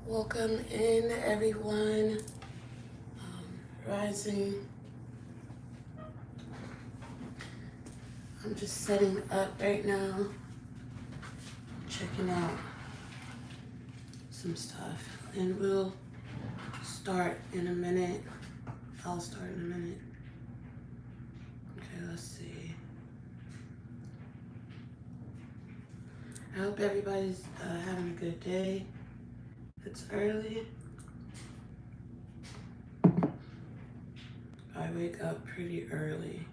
Welcome in, everyone. Rising. I'm just setting up right now, checking out some stuff, and we'll start in a minute. I'll start in a minute. Okay, let's see. I hope everybody's having a good day. It's early. I wake up pretty early.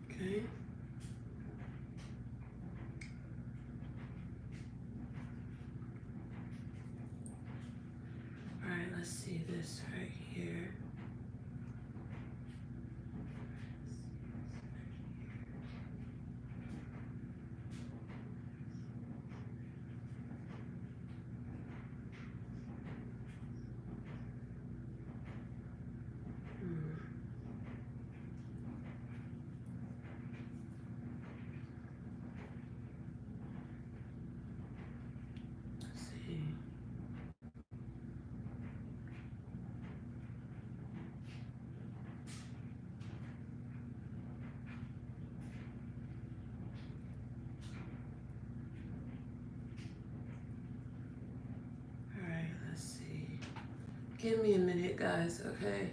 Okay. All right, let's see this right here. Let's see. All right, let's see. Give me a minute, guys, okay?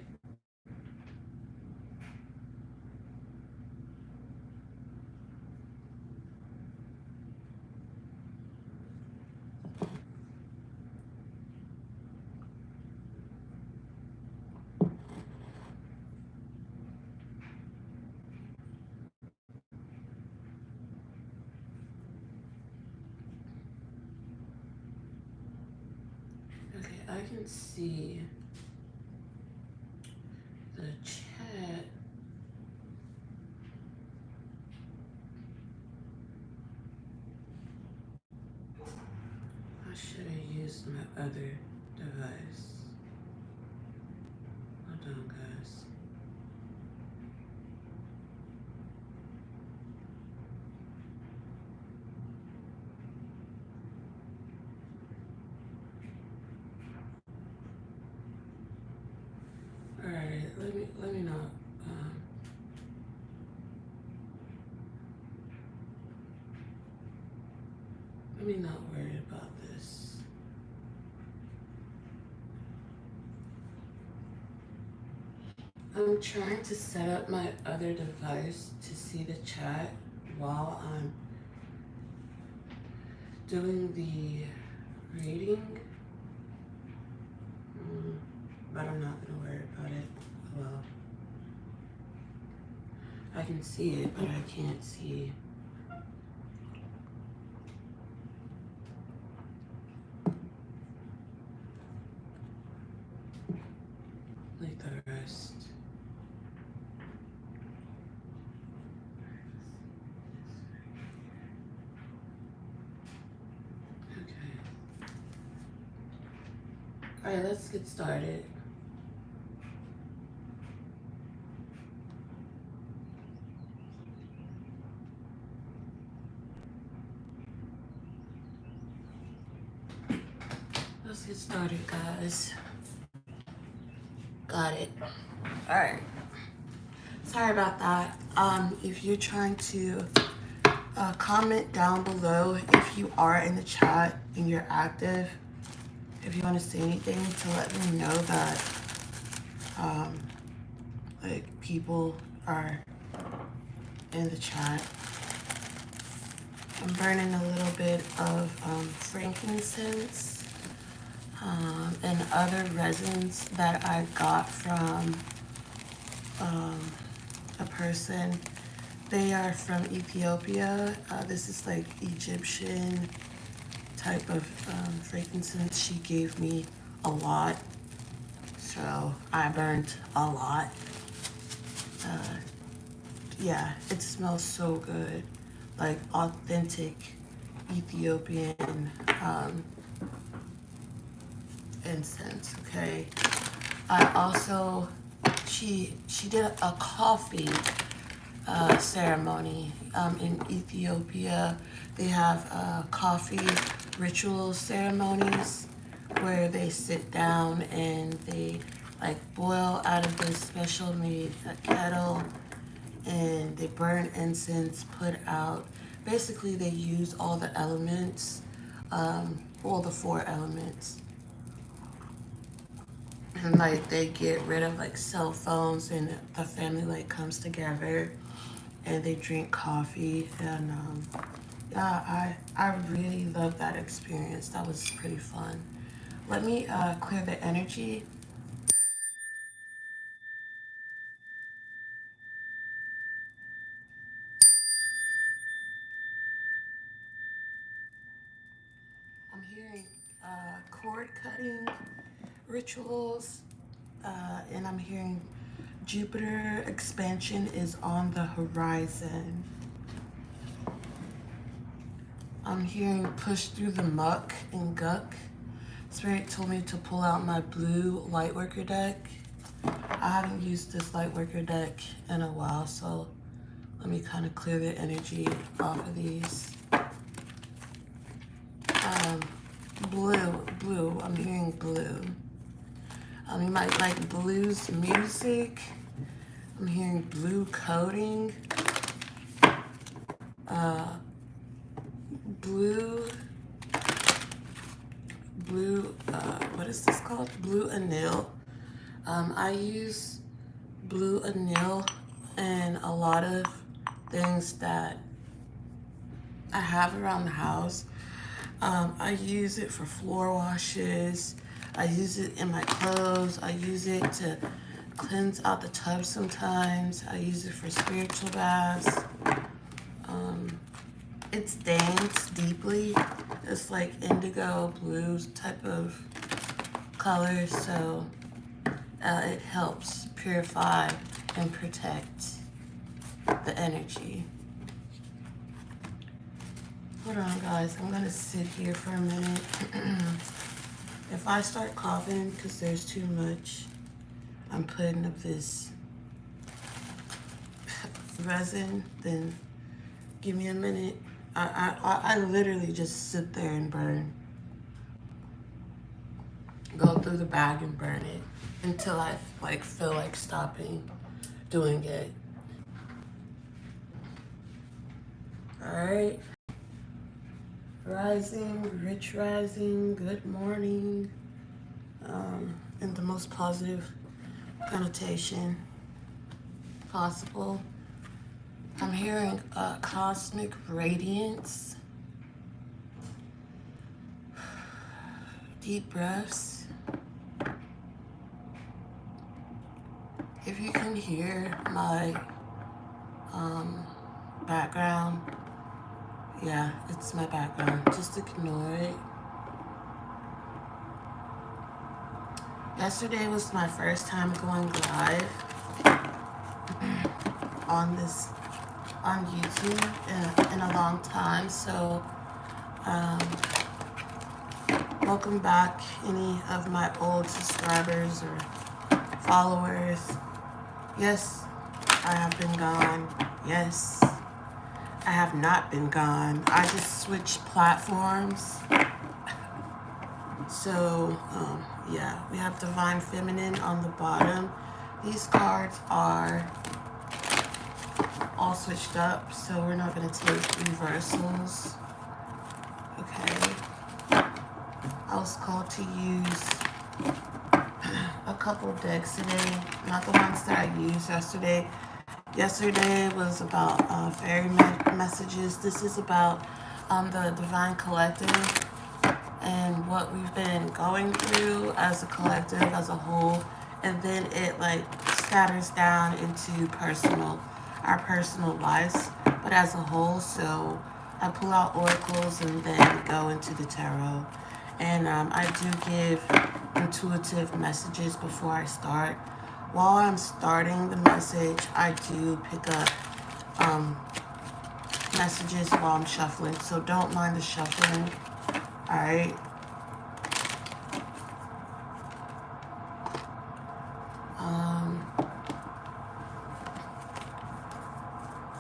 Okay, I can see the chat. I should have used my other device. Hold on, guys. All right, let me not. Let me not worry about this. I'm trying to set up my other device to see the chat while I'm doing the reading. But I'm not gonna worry about it. Well, I can see it, but I can't see. Like the rest. Okay. All right, let's get started. Let's get started, guys. Got it. All right. Sorry about that. If you're trying to comment down below if you are in the chat and you're active, if you want to say anything to let me know that like people are in the chat. I'm burning a little bit of frankincense and other resins that I got from a person. They are from Ethiopia. This is like Egyptian type of frankincense. She gave me a lot, so I burned a lot. Yeah, it smells so good, like authentic Ethiopian incense. Okay. I also she did a coffee ceremony in Ethiopia. They have coffee ritual ceremonies. where they sit down and they like boil out of this special made kettle, and they burn incense, put out. Basically, they use all the elements, all the 4 elements, and like they get rid of like cell phones, and the family like comes together, and they drink coffee, and yeah, I really love that experience. That was pretty fun. Let me clear the energy. I'm hearing cord cutting rituals, and I'm hearing Jupiter expansion is on the horizon. I'm hearing push through the muck and guck. Spirit told me to pull out my blue Lightworker deck. I haven't used this Lightworker deck in a while, so let me kind of clear the energy off of these. Blue, I'm hearing blue. You might like blues music. I'm hearing blue coding. Blue, what is this called? Blue anil. I use blue anil in a lot of things that I have around the house. I use it for floor washes. I use it in my clothes. I use it to cleanse out the tub sometimes. I use it for spiritual baths. It stains deeply. It's like indigo blue type of color, so it helps purify and protect the energy. Hold on, guys. I'm gonna sit here for a minute. If I start coughing because there's too much, I'm putting up this resin, then give me a minute. I literally just sit there and burn. Go through the bag and burn it until I like feel like stopping doing it. All right. Rising, rich rising, good morning, in the most positive connotation possible. I'm hearing cosmic radiance. Deep breaths. If you can hear my background, yeah, it's my background. Just ignore it. Yesterday was my first time going live on YouTube in a long time. So welcome back, any of my old subscribers or followers. Yes, I have been gone. Yes, I have not been gone. I just switched platforms. So, yeah, we have Divine Feminine on the bottom. These cards are all switched up, so we're not going to take reversals. Okay. I was called to use a couple decks today, not the ones that I used yesterday. Yesterday was about fairy messages. This is about the Divine Collective and what we've been going through as a collective, as a whole, and then it like scatters down into our personal lives, but as a whole. So I pull out oracles and then go into the tarot, and I do give intuitive messages before I start. While I'm starting the message, I do pick up messages while I'm shuffling, so don't mind the shuffling. All right.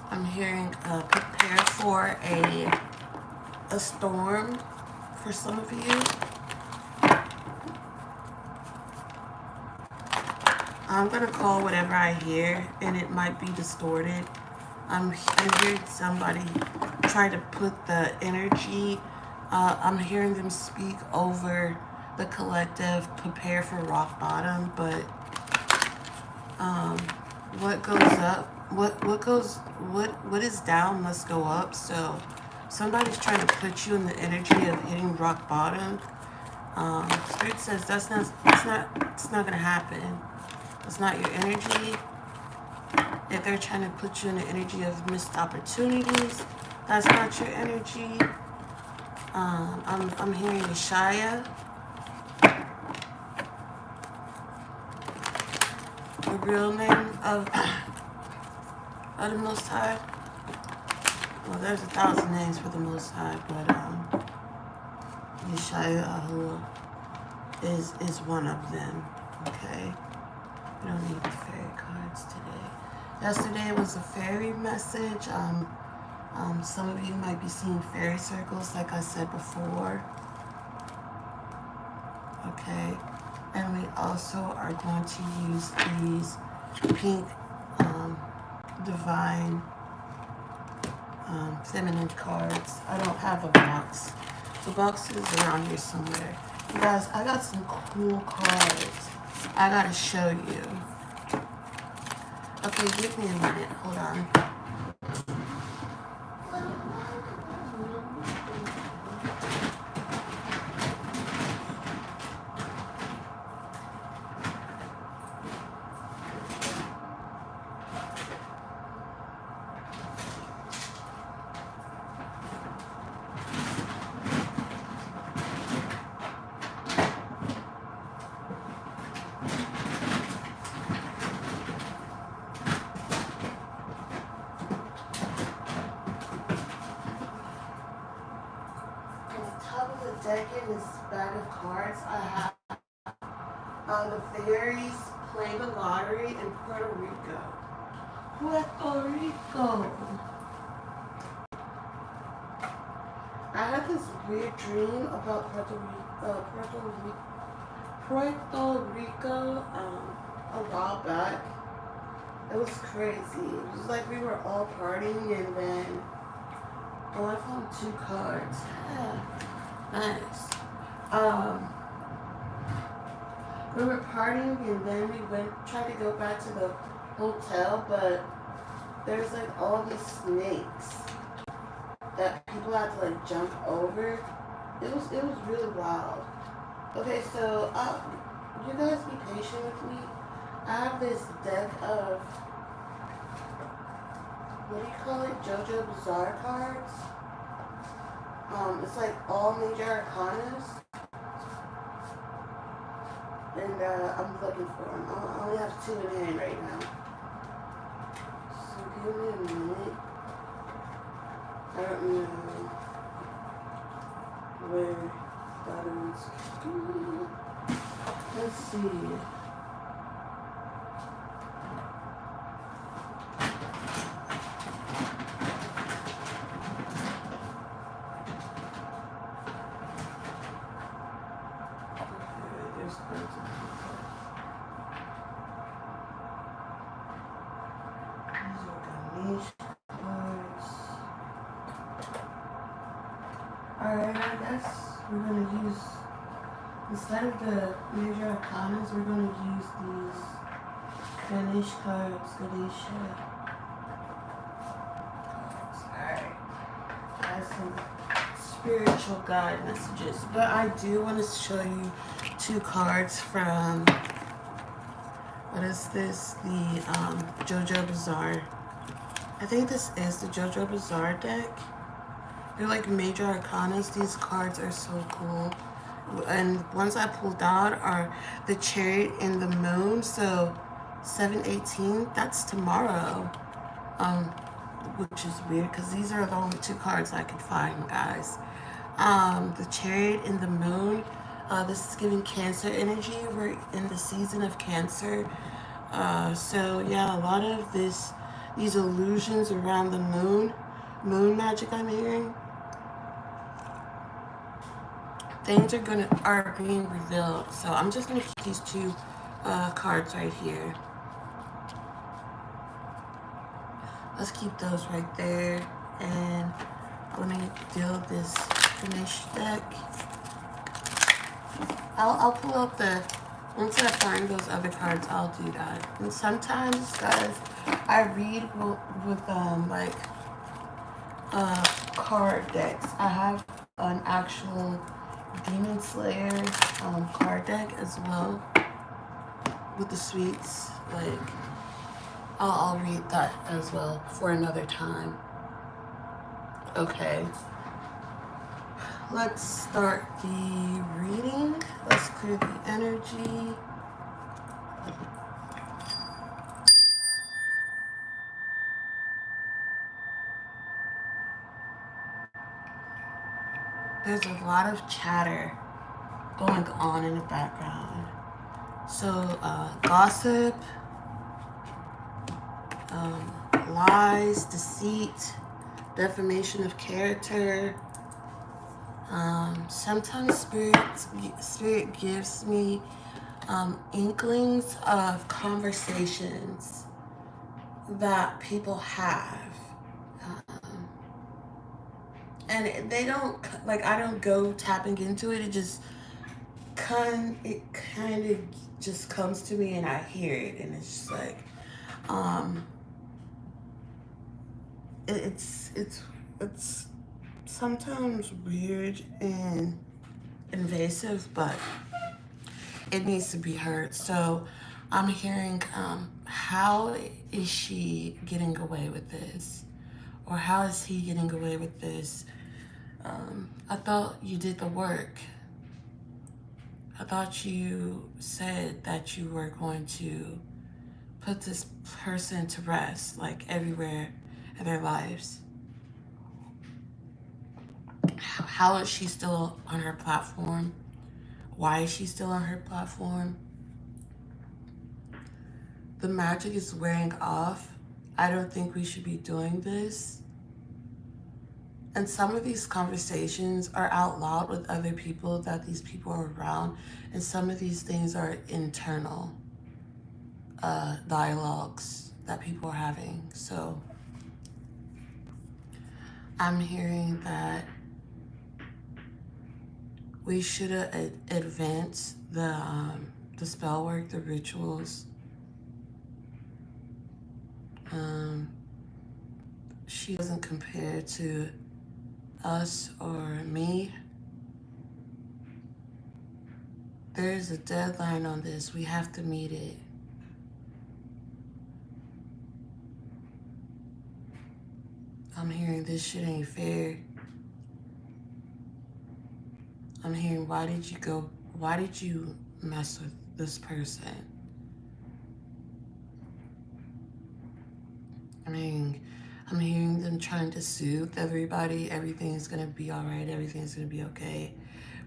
I'm hearing prepare for a storm for some of you. I'm gonna call whatever I hear, and it might be distorted. I'm hearing somebody try to put the energy. I'm hearing them speak over the collective, prepare for rock bottom. But what goes up, what is down must go up. So somebody's trying to put you in the energy of hitting rock bottom. Spirit says it's not gonna happen. It's not your energy. If they're trying to put you in the energy of missed opportunities, that's not your energy. I'm hearing Yeshaya. The real name of the Most High. Well, there's 1,000 names for the Most High, but Yeshaya Ahua is one of them. Okay, we don't need the fairy cards today. Yesterday was a fairy message. Some of you might be seeing fairy circles, like I said before. Okay, and we also are going to use these pink divine feminine cards. I don't have a box. The box is around here somewhere. You guys, I got some cool cards I gotta show you. Okay, give me a minute. Hold on. Deck in this bag of cards, I have the fairies play the lottery in Puerto Rico. Puerto Rico. I had this weird dream about Puerto Rico a while back. It was crazy. It was like we were all partying, and then I found 2 cards. Yeah. Nice. We were partying, and then we tried to go back to the hotel, but there's like all these snakes that people had to like jump over. It was really wild. Okay, so you guys be patient with me. I have this deck of, what do you call it? JoJo Bizarre cards. It's like all major arcanas, and I'm looking for them. I only have 2 in hand right now, so give me a minute. I don't know where that is. Let's see. Alright, I guess we're going to use, instead of the major arcanas, we're going to use these Ganesh cards, Ganesha cards. Alright, that's some spiritual guide messages. But I do want to show you 2 cards from, what is this? The JoJo Bizarre. I think this is the JoJo Bizarre deck. They're like major arcanas. These cards are so cool. And ones I pulled out are the Chariot and the Moon. So 7/18, that's tomorrow. Which is weird because these are the only 2 cards I could find, guys. The Chariot and the Moon. This is giving Cancer energy. We're in the season of Cancer. So yeah, a lot of these illusions around the moon magic I'm hearing. Things are being revealed. So I'm just gonna keep these 2 cards right here. Let's keep those right there. And let me deal this finished deck. I'll pull up the, once I find those other cards, I'll do that. And sometimes, guys, I read with like card decks. I have an actual Demon Slayer card deck as well with the suites. Like, I'll read that as well for another time. Okay. Let's start the reading. Let's clear the energy. There's a lot of chatter going on in the background. So, gossip, lies, deceit, defamation of character. Sometimes spirit gives me inklings of conversations that people have. And they don't, like, I don't go tapping into it. It just kind of just comes to me and I hear it, and it's just like, it's sometimes weird and invasive, but it needs to be heard. So I'm hearing, how is she getting away with this? Or how is he getting away with this? I thought you did the work. I thought you said that you were going to put this person to rest, like everywhere in their lives. How is she still on her platform? Why is she still on her platform? The magic is wearing off. I don't think we should be doing this. And some of these conversations are out loud with other people that these people are around. And some of these things are internal dialogues that people are having. So I'm hearing that we should advance the spell work, the rituals. She doesn't compare to us or me. There's a deadline on this. We have to meet it. I'm hearing this shit ain't fair. I'm hearing, why did you mess with this person? I'm hearing them trying to soothe everybody. Everything's gonna be all right. Everything's gonna be okay.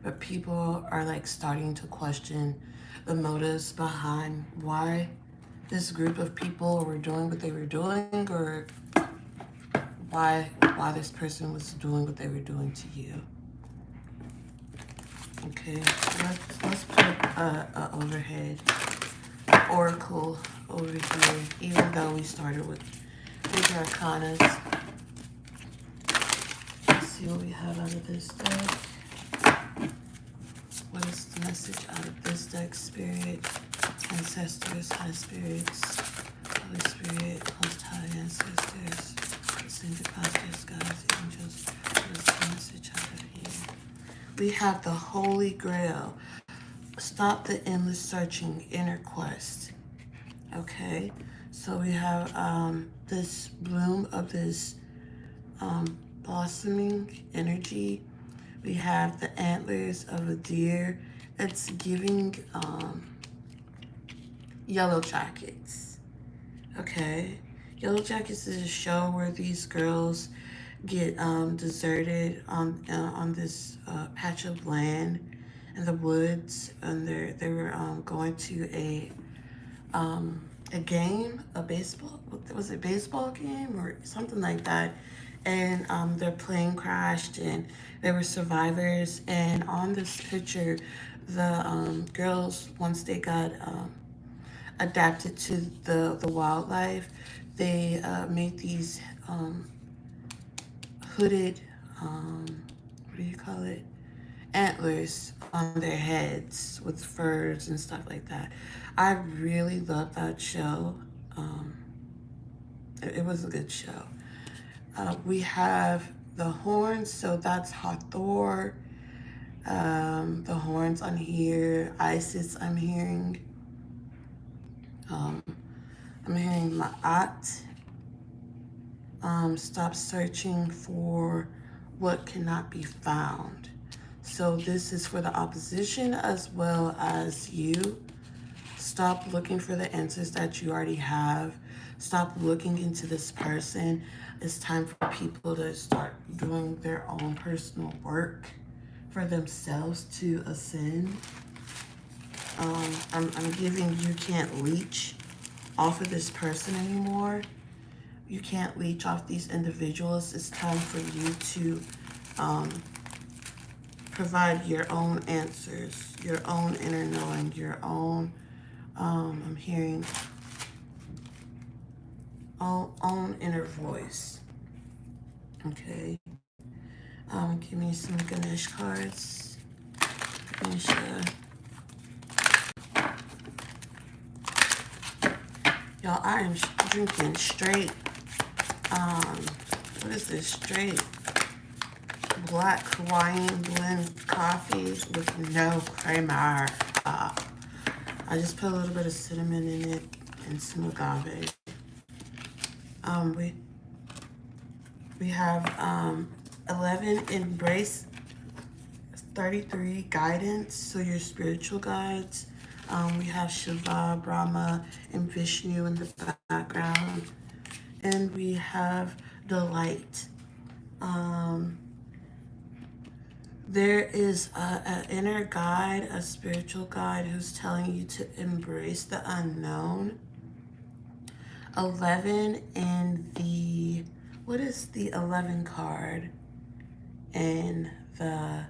But people are like starting to question the motives behind why this group of people were doing what they were doing, or why this person was doing what they were doing to you. Okay, let's put a overhead oracle over here, even though we started with the arcanas. Let's see what we have out of this deck. What is the message out of this deck? Spirit, ancestors, high spirits, Holy Spirit, most high ancestors, ascended masters, guides, angels. What is the message out of here? We have the Holy Grail. Stop the endless searching, inner quest. Okay, so we have this bloom of this blossoming energy. We have the antlers of a deer. It's giving Yellow Jackets. Okay, Yellow Jackets is a show where these girls get deserted on this patch of land in the woods, and they were going to a game, a baseball, was it baseball game or something like that, and their plane crashed and they were survivors. And on this picture, the girls, once they got adapted to the wildlife. They made these hooded, what do you call it? Antlers on their heads with furs and stuff like that. I really loved that show. Um, it was a good show. We have the horns, so that's Hathor. The horns on here, Isis. Um, I'm hearing Ma'at. Stop searching for what cannot be found. So this is for the opposition as well as you. Stop looking for the answers that you already have. Stop looking into this person. It's time for people to start doing their own personal work for themselves to ascend. I'm giving you can't leech off of this person anymore. You can't leech off these individuals. It's time for you to provide your own answers, your own inner knowing, your own, I'm hearing, own inner voice. Okay. Give me some Ganesh cards. Ganesha. Y'all, I am drinking straight, what is this? Straight black Hawaiian blend coffee with no creamer. I just put a little bit of cinnamon in it and some agave. We have 11 embrace, 33 guidance, so your spiritual guides. We have Shiva, Brahma, and Vishnu in the background. And we have delight. There is an inner guide, a spiritual guide who's telling you to embrace the unknown. 11 in the, what is the 11 card in the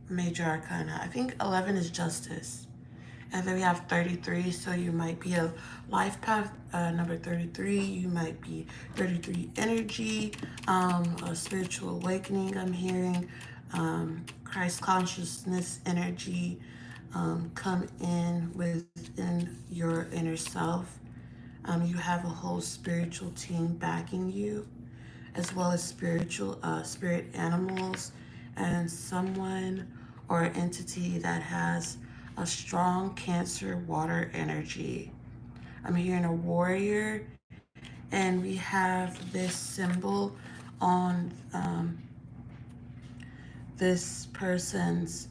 Major Arcana? I think 11 is justice. And then we have 33, so you might be a life path number 33. You might be 33 energy, a spiritual awakening. I'm hearing Christ consciousness energy come in within your inner self. You have a whole spiritual team backing you, as well as spirit animals, and someone or entity that has a strong Cancer water energy. I'm hearing a warrior, and we have this symbol on this person's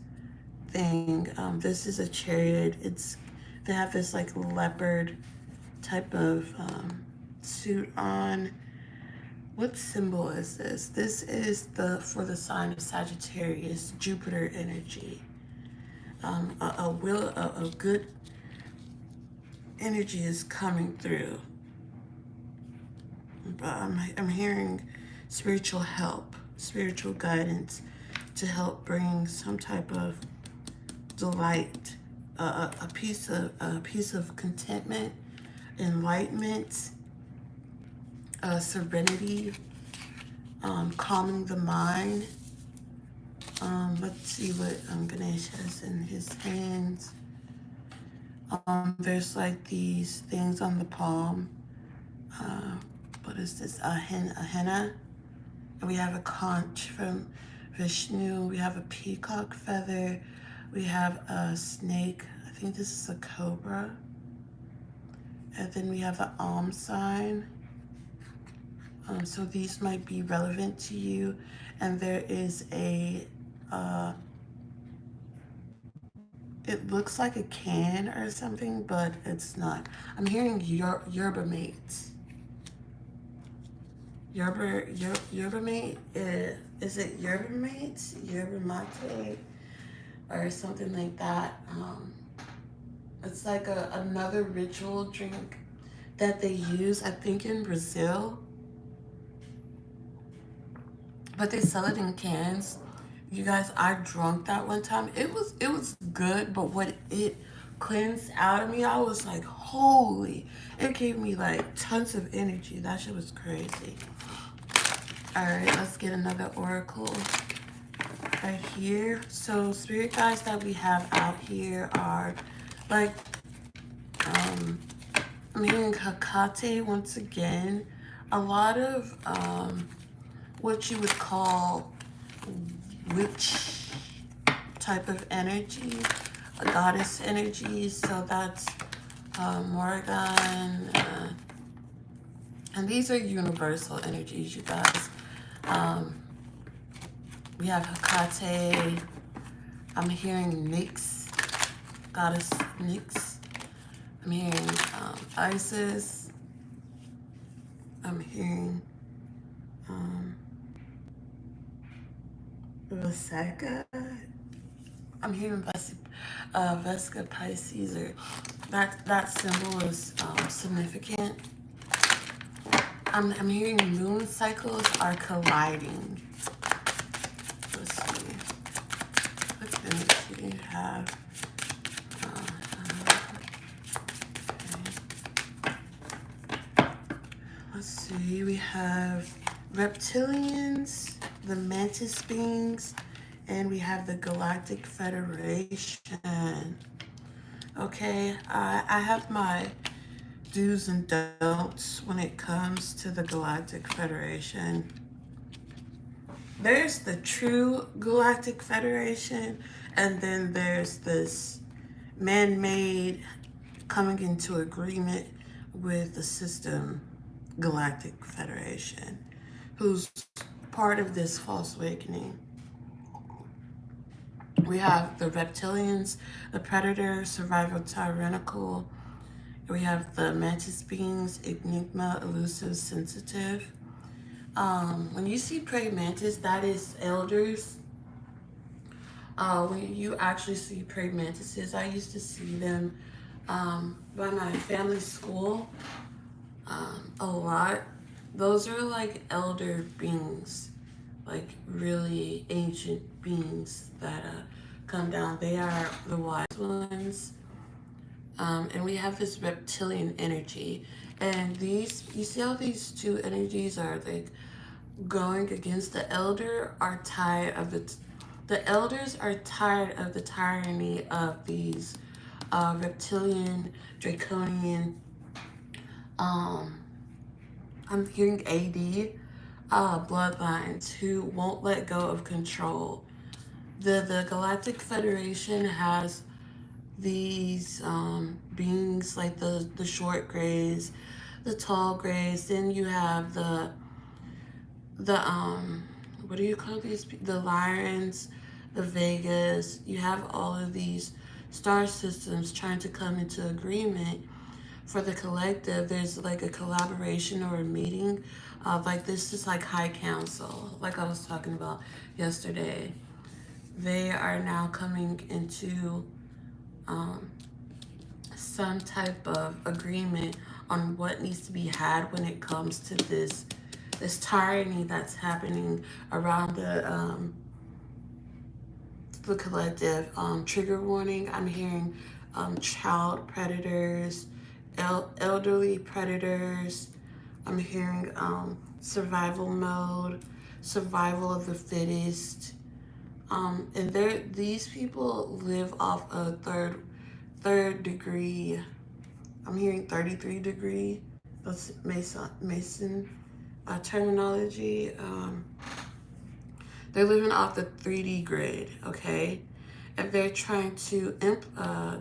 thing. This is a chariot. They have this like leopard type of suit on. What symbol is this? This is for the sign of Sagittarius, Jupiter energy. A good energy is coming through. But I'm hearing spiritual help, spiritual guidance to help bring some type of delight, a piece of contentment, enlightenment, serenity, calming the mind. Let's see what Ganesh has in his hands. There's like these things on the palm. What is this? A henna. And we have a conch from Vishnu. We have a peacock feather. We have a snake. I think this is a cobra. And then we have the sign. So these might be relevant to you. And there is a, it looks like a can or something, but it's not. I'm hearing yerba mates. Yerba mate, is it yerba mates? Yerba mate? Or something like that. It's like another ritual drink that they use, I think, in Brazil. But they sell it in cans. You guys, I drunk that one time. It was good, but what it cleansed out of me. I was like, holy. It gave me like tons of energy. That shit was crazy. All right, let's get another oracle right here. So spirit guides that we have out here are like, I'm hearing Hecate once again. A lot of what you would call witch type of energy, a goddess energy. So that's Morgan, and these are universal energies, you guys. We have Hecate. I'm hearing Nyx, goddess Nyx. I'm hearing Isis. I'm hearing Vesica. I'm hearing Vesica Pisces, or that symbol is significant. I'm hearing moon cycles are colliding. Let's see. What energy do you have? Okay. Let's see. We have reptilians, the mantis beings, and we have the Galactic Federation. Okay, I have my do's and don'ts when it comes to the Galactic Federation. There's the true Galactic Federation, and then there's this man-made coming into agreement with the system Galactic Federation, who's part of this false awakening. We have the reptilians, the predator, survival tyrannical. We have the mantis beings, enigma, elusive, sensitive. When you see praying mantis, that is elders. When you actually see praying mantises, I used to see them by my family school a lot. Those are like elder beings, like really ancient beings that come down. They are the wise ones. And we have this reptilian energy. And these, you see how these two energies are like going against the elder are tired of the elders are tired of the tyranny of these reptilian, draconian, I'm hearing AD, bloodlines who won't let go of control. The Galactic Federation has these beings like the short grays, the tall grays. Then you have the what do you call these? The Lyrians, the Vegas. You have all of these star systems trying to come into agreement for the collective. There's like a collaboration or a meeting. Like this is like high council, like I was talking about yesterday. They are now coming into some type of agreement on what needs to be had when it comes to this tyranny that's happening around the collective. Trigger warning, I'm hearing child predators, elderly predators. I'm hearing survival mode, survival of the fittest. And these people live off a third degree. I'm hearing 33 degree. That's Mason terminology. They're living off the 3D grid, okay? And they're trying to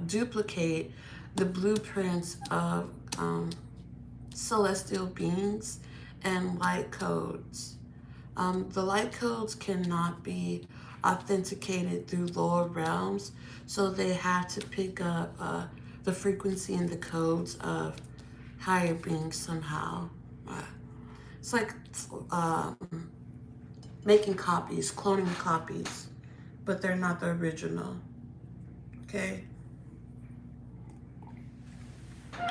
duplicate the blueprints of celestial beings and light codes. The light codes cannot be authenticated through lower realms, so they have to pick up the frequency and the codes of higher beings somehow. It's like making copies, cloning copies, but they're not the original. Okay?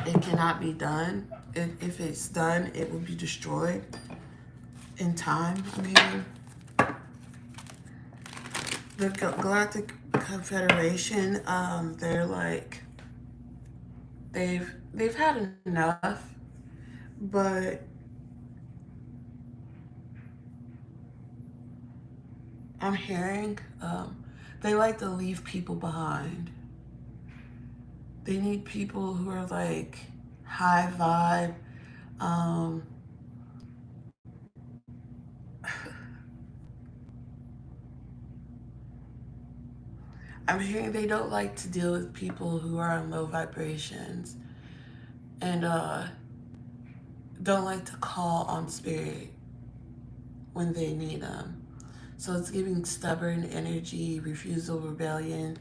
It cannot be done. If it's done, it will be destroyed in time. I mean, the Galactic Confederation, they're like They've had enough, but I'm hearing they like to leave people behind. They need people who are like high vibe. Um, I'm hearing they don't like to deal with people who are on low vibrations and don't like to call on spirit when they need them. So it's giving stubborn energy, refusal, rebellion.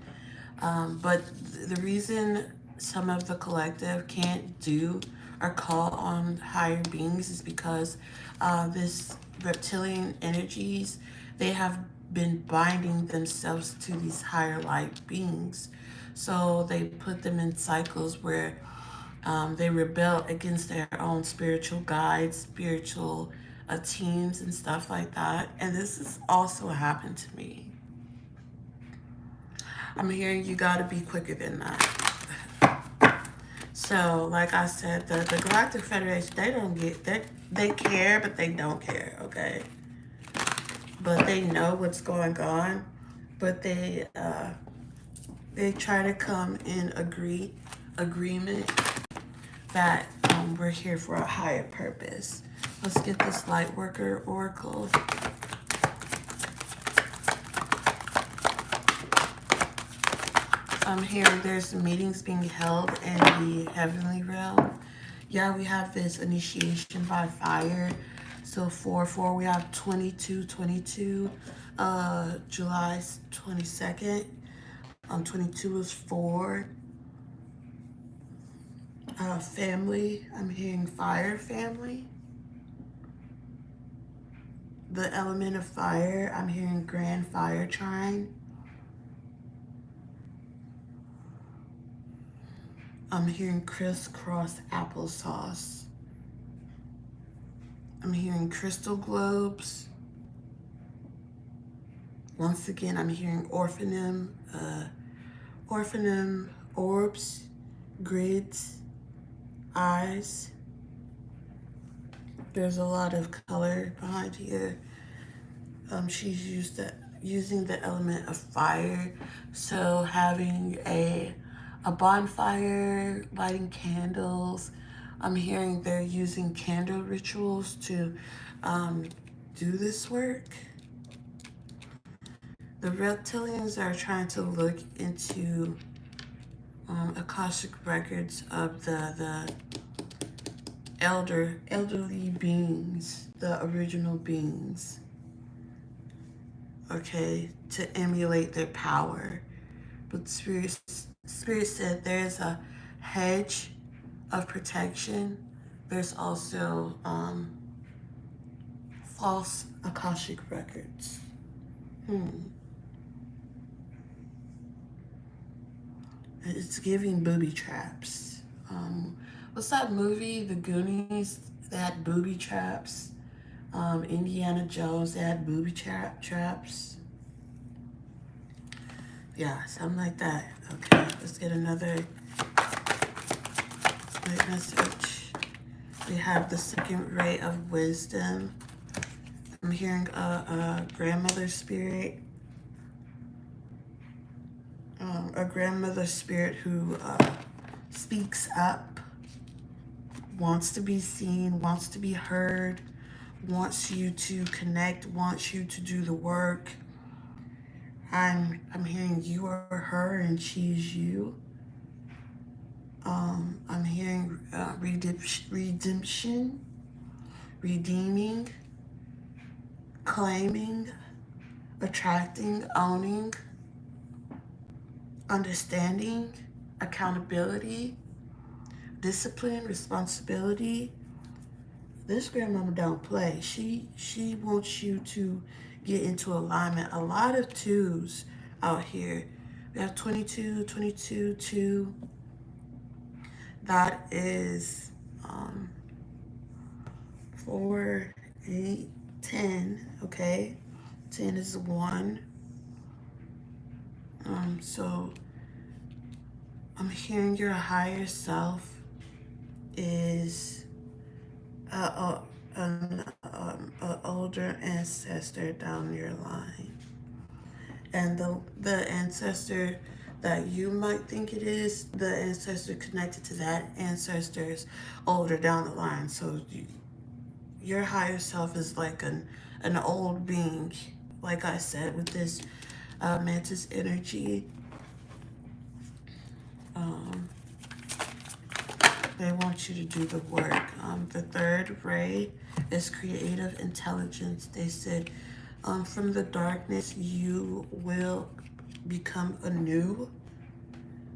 But the reason some of the collective can't do or call on higher beings is because this reptilian energies, they have been binding themselves to these higher light beings. So they put them in cycles where they rebel against their own spiritual guides, spiritual teams, and stuff like that. And this has also happened to me. I'm hearing you gotta be quicker than that. So, like I said, the Galactic Federation, they don't get that. They care, but they don't care, okay? But they know what's going on, but they try to come in agreement that we're here for a higher purpose. Let's get this light worker oracle. I'm hearing there's meetings being held in the heavenly realm. Yeah, we have this initiation by fire. So 4/4, we have 22/22, July 22nd. 22 is 4. Family, I'm hearing fire family. The element of fire, I'm hearing grand fire trine. I'm hearing crisscross applesauce. I'm hearing crystal globes. Once again, I'm hearing orphanum, orbs, grids, eyes. There's a lot of color behind here. She's using the element of fire. So having a bonfire, lighting candles. I'm hearing they're using candle rituals to do this work. The reptilians are trying to look into Akashic records of the elderly beings, the original beings, okay, to emulate their power. But Spirit said there's a hedge of protection. There's also false Akashic records. It's giving booby traps. What's that movie, The Goonies? They had booby traps. Indiana Jones, they had booby traps. Yeah, something like that. Okay, let's get another message. We have the second ray of wisdom. I'm hearing a grandmother spirit. A grandmother spirit who speaks up, wants to be seen, wants to be heard, wants you to connect, wants you to do the work. I'm hearing you are her and she's you. I'm hearing redemption, redeeming, claiming, attracting, owning, understanding, accountability, discipline, responsibility. This grandmama don't play. She wants you to get into alignment. A lot of twos out here. We have 22, 22, 2. That is 4, 8, 10. Okay, 10 is 1. So I'm hearing your higher self is an older ancestor down your line. And the ancestor that you might think it is, the ancestor connected to that ancestor is older down the line. So your higher self is like an old being, like I said, with this mantis energy. Um, they want you to do the work. The third ray is creative intelligence. They said, from the darkness, you will become anew.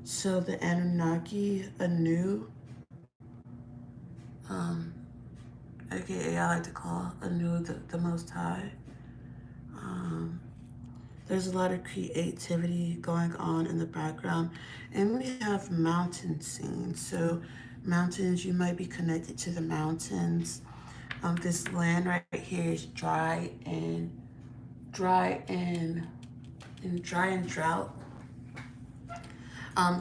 So the Anunnaki, Anu, um, aka I like to call Anu the Most High. There's a lot of creativity going on in the background. And we have mountain scenes. So mountains, you might be connected to the mountains. This land right here is dry and drought.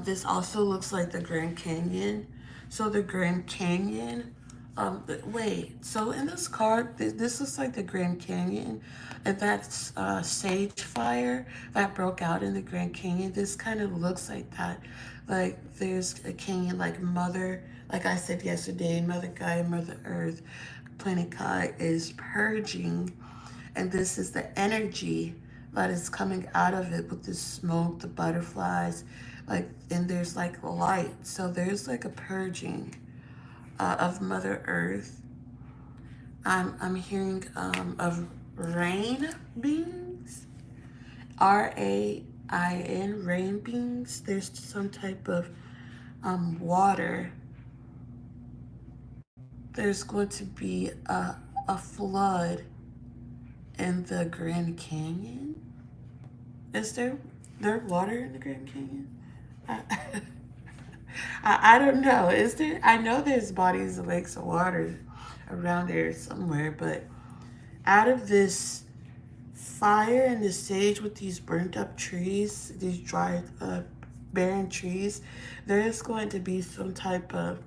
This also looks like the Grand Canyon. So the Grand Canyon, wait, so in this card, this looks like the Grand Canyon. And that's sage fire that broke out in the Grand Canyon. This kind of looks like that. Like there's a canyon like Mother, like I said yesterday, Mother Gaia, Mother Earth, Planet Kai is purging. And this is the energy that is coming out of it with the smoke, the butterflies, like, and there's like light. So there's like a purging of Mother Earth. I'm hearing of rain beings, RAIN, rain beings. There's some type of water. There's going to be a flood in the Grand Canyon. Is there water in the Grand Canyon? I, I don't know. Is there? I know there's bodies of lakes of water around there somewhere, but out of this fire and the sage with these burnt up trees, these dry, barren trees, there is going to be some type of,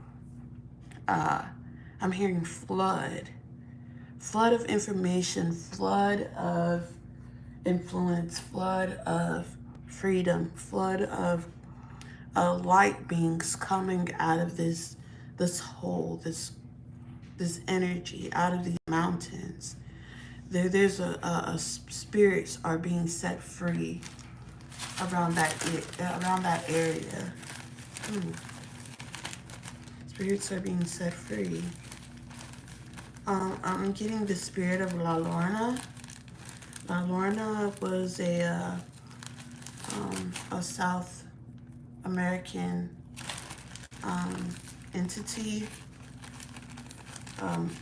I'm hearing flood of information, flood of influence, flood of freedom, flood of light beings coming out of this hole, this energy out of these mountains. There's a spirits are being set free around that area. Spirits are being set free. I'm getting the spirit of La Lorna. La Lorna was a South American entity.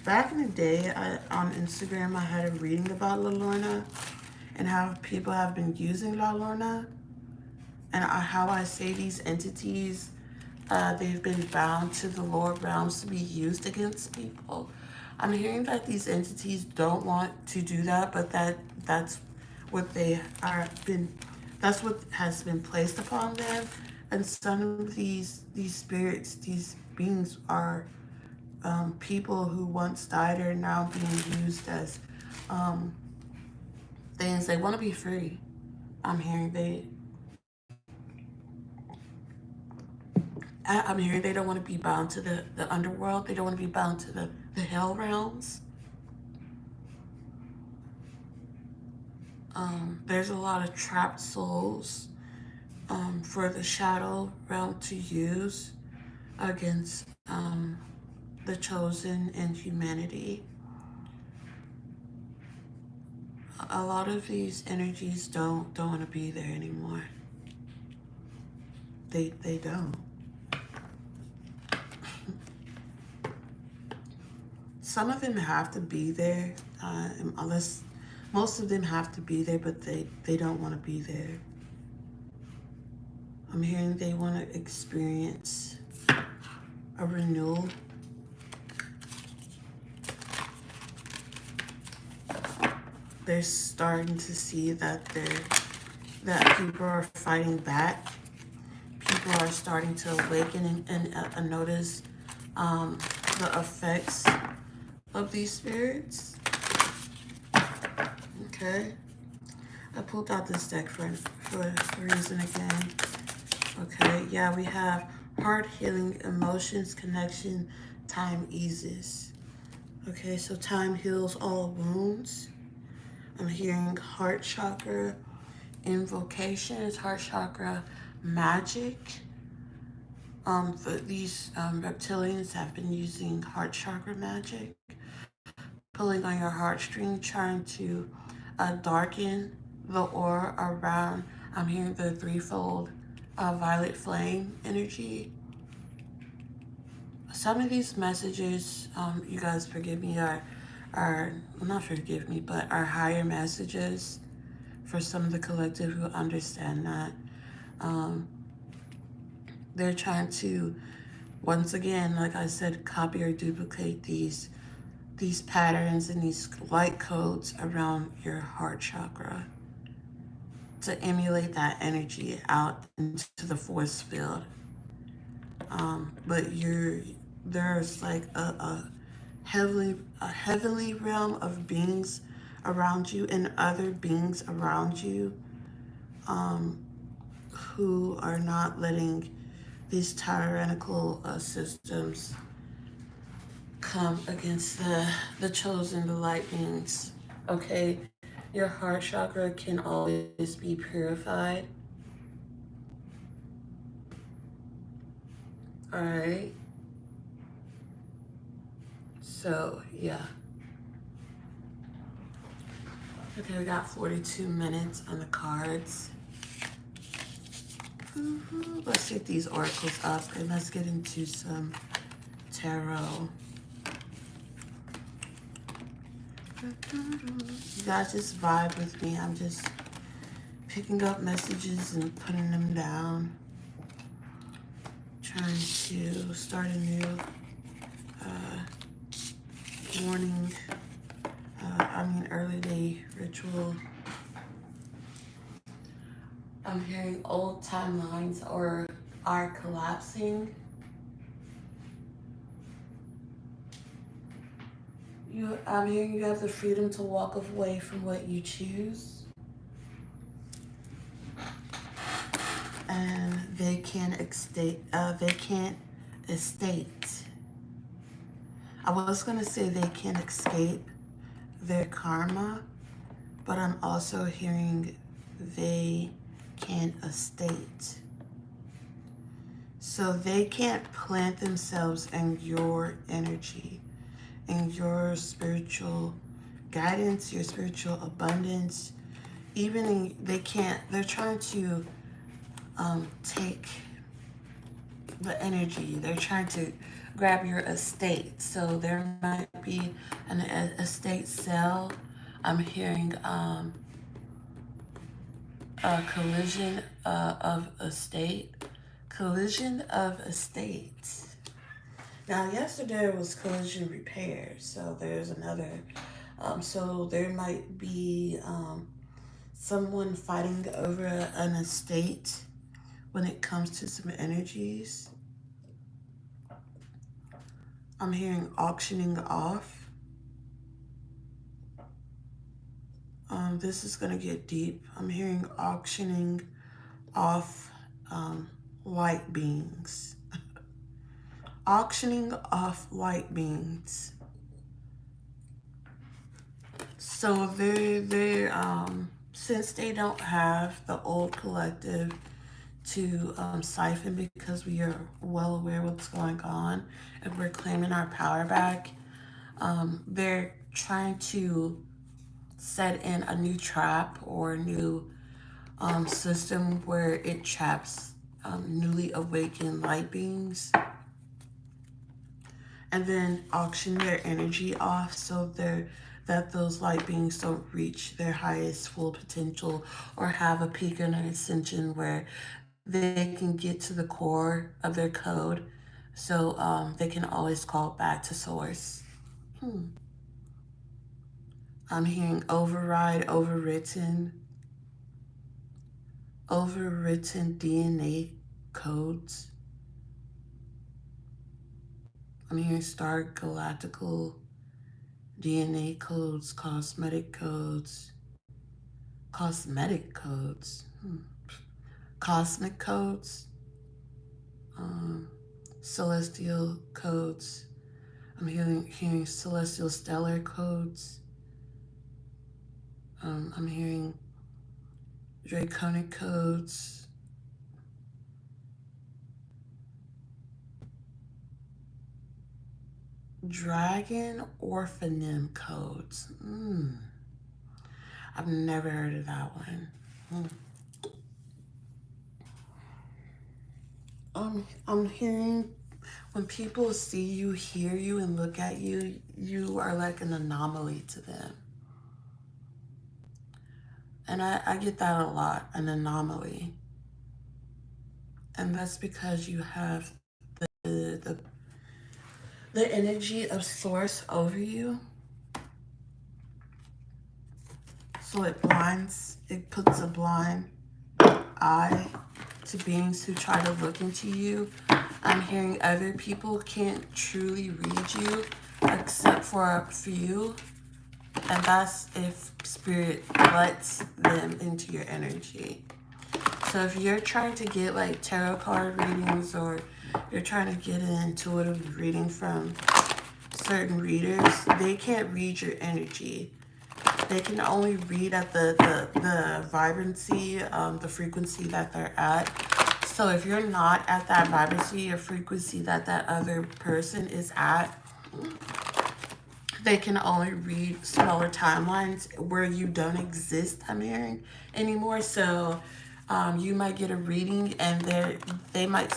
Back in the day, on Instagram, I had a reading about La Lorna and how people have been using La Lorna and how I say these entities, they've been bound to the lower realms to be used against people. I'm hearing that these entities don't want to do that, but that's what that's what has been placed upon them. And some of these spirits, these beings are people who once died are now being used as things. They want to be free. I'm hearing I'm hearing they don't want to be bound to the underworld. They don't want to be bound to the hell realms. There's a lot of trapped souls for the shadow realm to use against the chosen and humanity. A lot of these energies don't want to be there anymore. They don't. Some of them have to be there, unless most of them have to be there, but they don't want to be there. I'm hearing they want to experience a renewal. They're starting to see that people are fighting back. people are starting to awaken and notice the effects of these spirits. Okay. I pulled out this deck for a reason again. Okay, yeah, we have heart healing, emotions, connection, time eases. Okay, so time heals all wounds. I'm hearing heart chakra invocations, heart chakra magic. These reptilians have been using heart chakra magic, pulling on your heartstring, trying to darken the aura around. I'm hearing the threefold violet flame energy. Some of these messages, you guys forgive me, are not forgive me, but are higher messages for some of the collective who understand that. Um, they're trying to, once again, like I said, copy or duplicate these patterns and these light codes around your heart chakra to emulate that energy out into the force field. But there's like a heavenly realm of beings around you and other beings around you who are not letting these tyrannical systems come against the chosen, the light beings. Okay, your heart chakra can always be purified. All right. So yeah. Okay, we got 42 minutes on the cards. Let's get these oracles up and let's get into some tarot. You guys just vibe with me. I'm just picking up messages and putting them down. Trying to start a new morning, early day ritual. I'm hearing old timelines are collapsing. I'm hearing you have the freedom to walk away from what you choose. And they can't estate. I was gonna say they can't escape their karma, but I'm also hearing they can't estate. So they can't plant themselves in your energy, in your spiritual guidance, your spiritual abundance. They're trying to take the energy. They're trying to grab your estate. So there might be an estate sale. I'm hearing a collision of estate. Collision of estates. Now, yesterday was collision repair, so there's another. So there might be someone fighting over an estate when it comes to some energies. I'm hearing auctioning off. This is going to get deep. I'm hearing auctioning off light beings. Auctioning off light beings. So since they don't have the old collective to siphon, because we are well aware what's going on and we're claiming our power back, they're trying to set in a new trap or a new system where it traps newly awakened light beings and then auction their energy off so that those light beings don't reach their highest full potential or have a peak and an ascension where they can get to the core of their code so they can always call back to source. I'm hearing override, overwritten DNA codes. I'm hearing star galactical DNA codes, cosmetic codes, cosmic codes, celestial codes. I'm hearing celestial stellar codes. I'm hearing draconic codes. Dragon orphanim codes. I've never heard of that one. I'm hearing when people see you, hear you, and look at you, you are like an anomaly to them. And I get that a lot, an anomaly. And that's because you have the energy of source over you. So it puts a blind eye to beings who try to look into you. I'm hearing other people can't truly read you except for a few. And that's if spirit lets them into your energy. So if you're trying to get like tarot card readings, or you're trying to get an intuitive reading from certain readers, they can't read your energy. They can only read at the vibrancy, the frequency that they're at. So if you're not at that vibrancy or frequency that other person is at, they can only read smaller timelines where you don't exist, I'm hearing, anymore. So you might get a reading and they might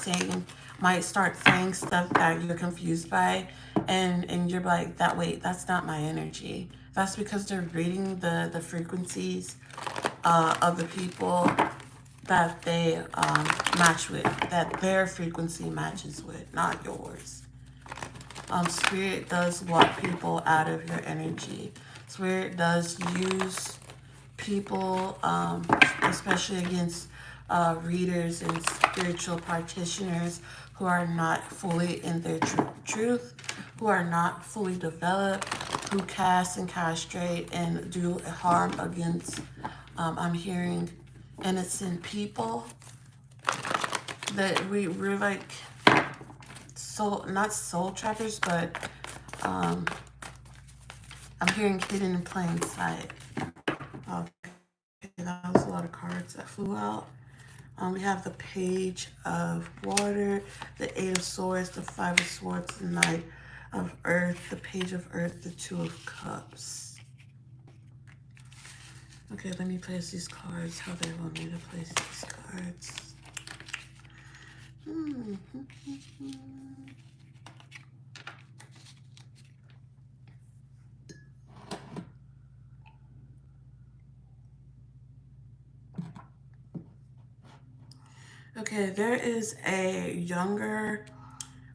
start saying stuff that you're confused by, and you're like, that's not my energy. That's because they're reading the frequencies of the people that they match with, that their frequency matches with, not yours. Spirit does lock people out of your energy. Spirit does use people, especially against readers and spiritual practitioners who are not fully in their truth, who are not fully developed, who cast and castrate and do harm against, I'm hearing, innocent people. That we're like, not soul trappers, but I'm hearing hidden in plain sight. Okay, that was a lot of cards that flew out. We have the Page of Water, the Eight of Swords, the Five of Swords, the Knight of Earth, the Page of Earth, the Two of Cups. Okay, let me place these cards how they want me to place these cards. Okay, there is a younger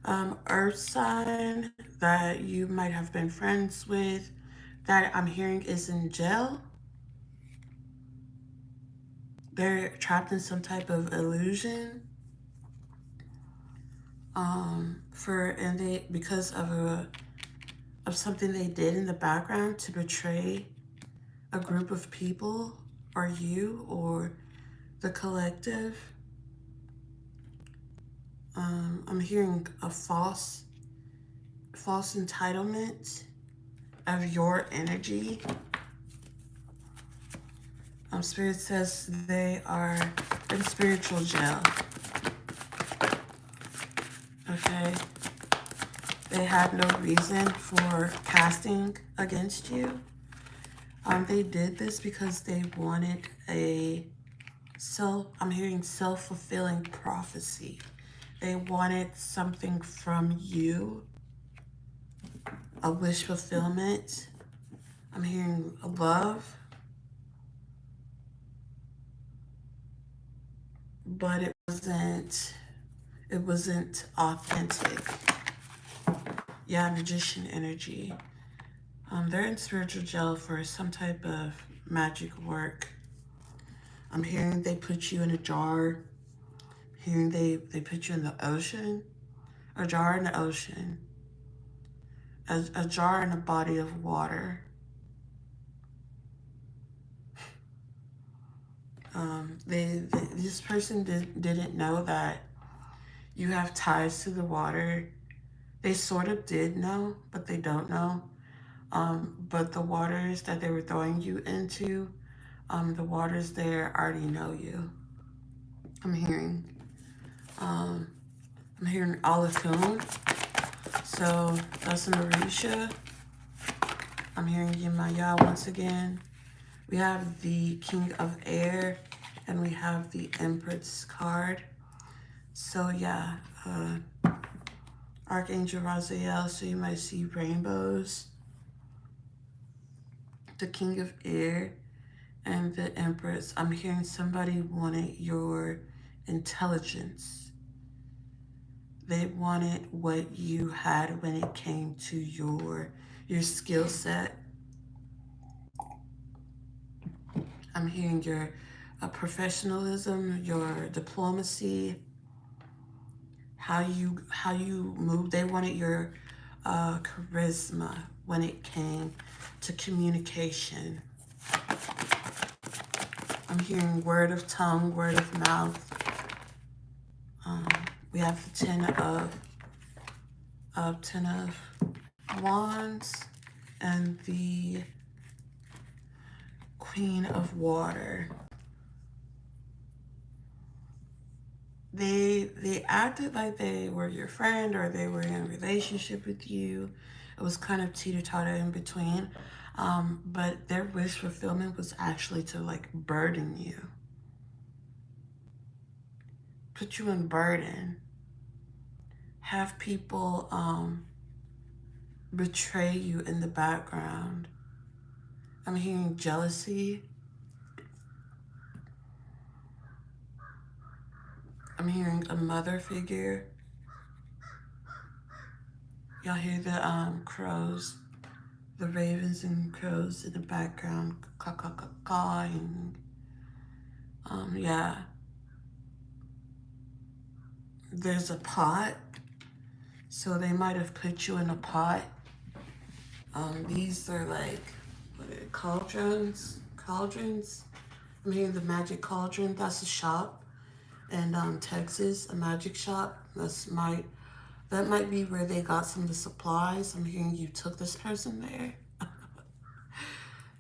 earth sign that you might have been friends with that I'm hearing is in jail. They're trapped in some type of illusion. Because of something they did in the background to betray a group of people, or you, or the collective. I'm hearing a false entitlement of your energy. Spirit says they are in spiritual jail. Okay. They had no reason for casting against you. They did this because they wanted I'm hearing self-fulfilling prophecy. They wanted something from you, a wish fulfillment. I'm hearing love, but it wasn't authentic. Yeah, magician energy. They're in spiritual jail for some type of magic work. I'm hearing they put you in a jar. I'm Hearing they put you in the ocean, a jar in the ocean, a jar in a body of water. This person didn't know that you have ties to the water. They sort of did know, but they don't know. But the waters that they were throwing you into, the waters there already know you. I'm hearing, um, I'm hearing Alatoon. So that's an Orisha. I'm hearing Yemaya once again. We have the King of Air, and we have the Empress card. So yeah, Archangel Raziel, so you might see rainbows. The King of Air and the Empress. I'm hearing somebody wanted your intelligence. They wanted what you had when it came to your skill set. I'm hearing your professionalism, your diplomacy, how you move. They wanted your charisma when it came to communication. I'm hearing word of tongue, word of mouth. We have the Ten of Wands and the Queen of Water. They acted like they were your friend or they were in a relationship with you. It was kind of teeter-totter in between. But their wish fulfillment was actually to like burden you. Put you in burden. Have people betray you in the background. I'm hearing jealousy. I'm hearing a mother figure. Y'all hear the crows, the ravens and crows in the background, cawing. Yeah. There's a pot, so they might have put you in a pot. These are like, what are they, cauldrons? I'm hearing the Magic Cauldron. That's a shop in Texas, a magic shop. That might be where they got some of the supplies. I'm hearing you took this person there.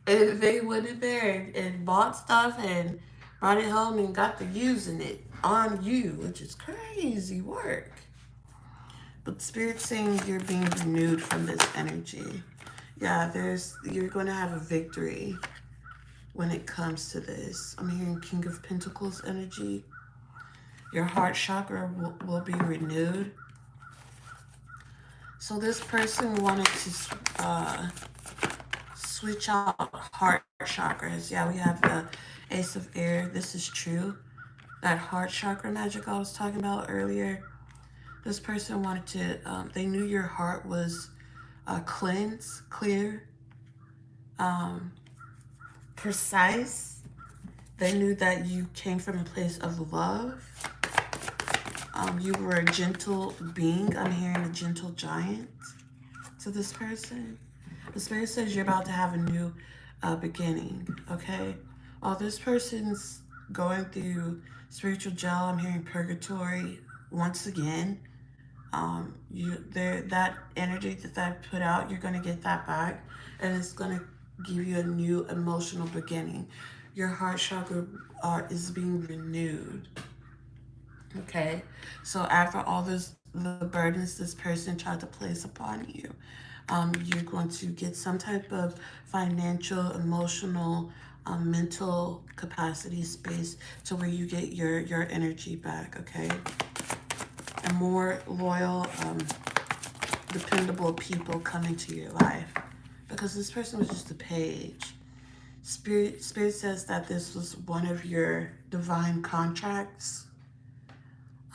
And they went in there and bought stuff and brought it home and got to using it on you, which is crazy work. But Spirit's saying you're being renewed from this energy. Yeah, you're going to have a victory when it comes to this. I'm hearing King of Pentacles energy. Your heart chakra will be renewed. So this person wanted to switch out heart chakras. Yeah, we have the Ace of Air. This is true. That heart chakra magic I was talking about earlier. This person wanted to, they knew your heart was cleansed, clear, precise. They knew that you came from a place of love. You were a gentle being. I'm hearing a gentle giant to this person. The Spirit says you're about to have a new beginning, okay? While this person's going through spiritual jail, I'm hearing purgatory once again. That energy that put out, you're going to get that back, and it's going to give you a new emotional beginning. Your heart chakra is being renewed. Okay, so after all the burdens this person tried to place upon you, you're going to get some type of financial, emotional, mental capacity space to where you get your energy back, okay? And more loyal, dependable people come into your life, because this person was just a page. Spirit says that this was one of your divine contracts.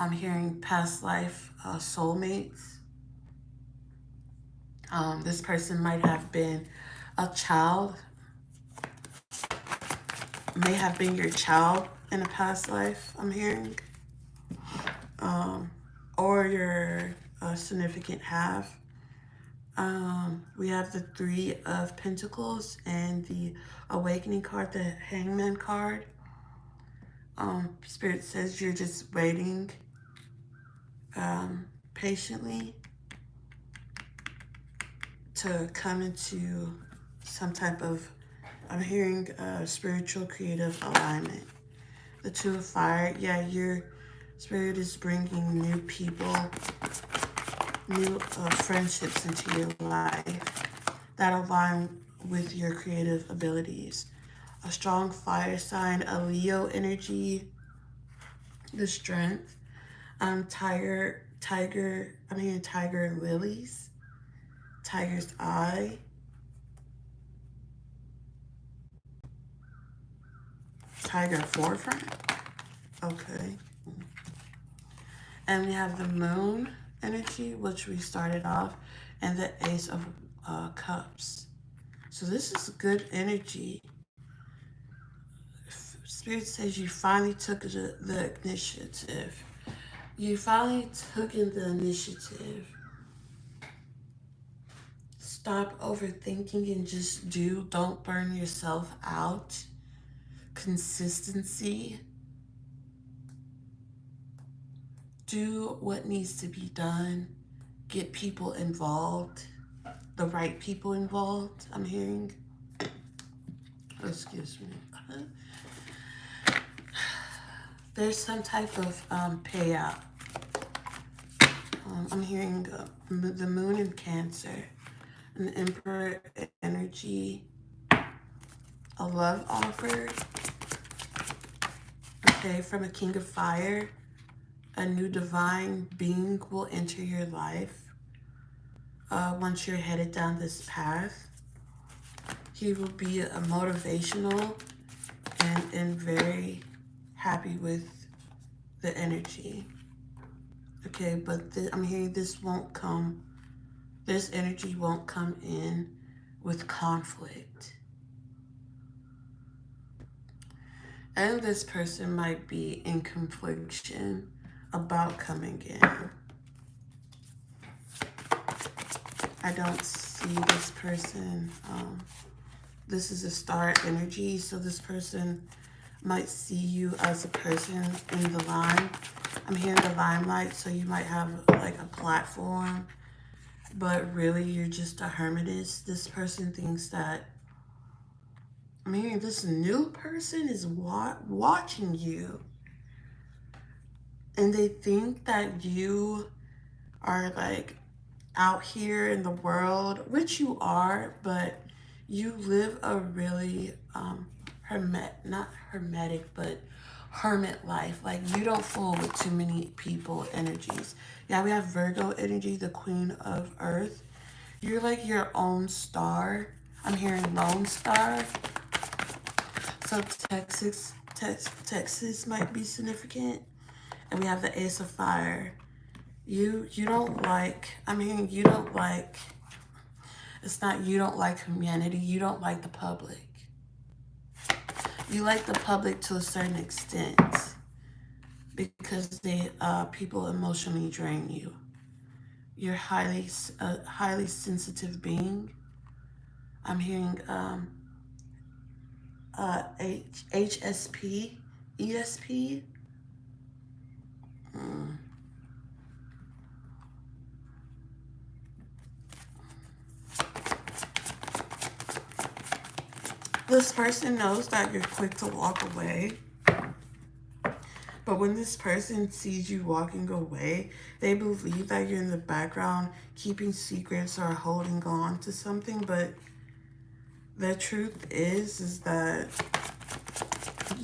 I'm hearing past life soulmates. This person might have been a child, may have been your child in a past life, I'm hearing. or your significant half. We have the Three of Pentacles and the Awakening card, the Hangman card. Spirit says you're just waiting patiently to come into some type of, I'm hearing spiritual creative alignment. The Two of Fire, yeah, your spirit is bringing new people, new friendships into your life that align with your creative abilities. A strong fire sign, a Leo energy, the Strength, tiger, I'm hearing tiger lilies, tiger's eye, tiger forefront, okay. And we have the moon energy, which we started off, and the Ace of Cups. So this is good energy. Spirit says you finally took the initiative. You finally took in the initiative. Stop overthinking and just do. Don't burn yourself out. Consistency. Do what needs to be done. Get people involved. The right people involved, I'm hearing. Excuse me. There's some type of payout. I'm hearing the moon in Cancer, an Emperor energy, a love offer, okay, from a King of Fire. A new divine being will enter your life once you're headed down this path. He will be a motivational and very happy with the energy. Okay, but I'm hearing this energy won't come in with conflict. And this person might be in confliction about coming in. I don't see this person. This is a star energy, so this person might see you as a person in the line. I'm hearing the limelight, so you might have like a platform, but really you're just a hermitess. This person thinks that, I'm hearing this new person is watching you, and they think that you are like out here in the world, which you are, but you live a really not hermetic, but hermit life. Like, you don't fool with too many people energies. Yeah, we have Virgo energy, the Queen of Earth. You're like your own star. I'm hearing Lone Star. So Texas might be significant. And we have the Ace of Fire. You don't like, I'm hearing you don't like, it's not you don't like humanity, you don't like the public. You like the public to a certain extent because people emotionally drain you. You're a highly sensitive being. I'm hearing HSP, ESP. This person knows that you're quick to walk away. But when this person sees you walking away, they believe that you're in the background keeping secrets or holding on to something. But the truth is that